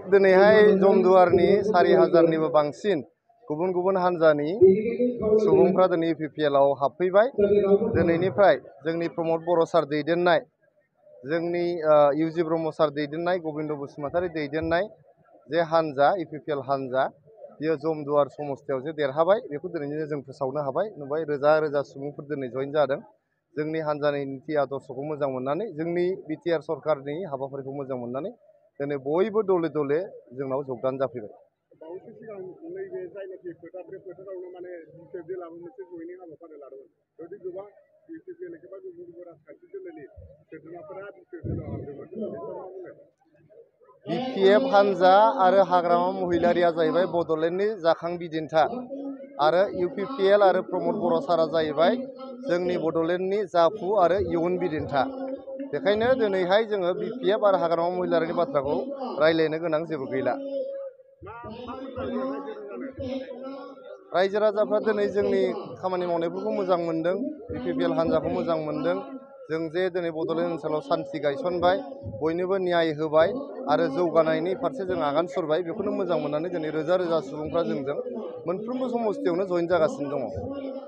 दिनैहाय जमदुवारनि 4000निबो बांसिन गुबुन गुबुन हान्जानि सुबुंफ्रा दिनै UPPL आव हाबफैबाय। दिनैनिफ्राय जोंनि प्रमद बर' सार दैदेननाय, जोंनि UG ब्रह्म सार दैदेननाय, गबिन्द बसुमतारी दैदेननाय जे हान्जा UPPL हान्जा, बियो जमदुवार समस्तियाव जे देरहाबाय, बेखौ दिनैनो जों फोसावनो हाबाय। नुबाय रोजा रोजा सुबुंफोर दिनै जइन जादों। जोंनि हान्जानि नीति आदर्शखौ मोजां मोननानै, जोंनि BTR सरकारनि हाबाफारिखौ मोजां मोननानै दिनै बयबो दले दले जोंनाव जगदान जाफैबाय। बावैसो सिगां नैबे जायनाखि फोथार, बे फोथारावनो माने UPPLआबो मोनसे जयनिं हाबाफारि लादोंमोन। बेबायदि गोबां UPPL एबा गुबुन गुबुन राजखान्थि दोलोनि सोद्रोमाफोरा UPPLआव हाबदोंमोन। बेखौ मा बुंगोन? BPF हान्जा आरो हाग्रामा महिलारिया जाहैबाय बड'लेण्डनि जाखां बिदिन्था, आरो UPPL आरो प्रमद बर' सारा जाहैबाय जोंनि बड'लेण्डनि जाफु आरो इयुन बिदिन्था। बेखायनो दिनैहाय जोङो BPF आरो हाग्रामा महिलारिनि बाथ्राखौ रायज्लायनो गोनां जेबो गैला। रायजो राजाफ्रा दिनै जोंनि खामानि मावनायफोरखौ मोजां मोनदों, UPPL हान्जाखौ मोजां मोनदों। जों जे दिनै बड'लेण्ड ओनसोलाव सान्थि गायसनबाय, बयनोबो न्याय होबाय आरो जौगानायनि फारसे जों आगान सुरबाय, बेखौनो मोजां मोननानै दिनै रोजा रोजा सुबुंफ्रा जोंजों मोनफ्रोमबो समस्तियावनो जइन जागासिनो दङ।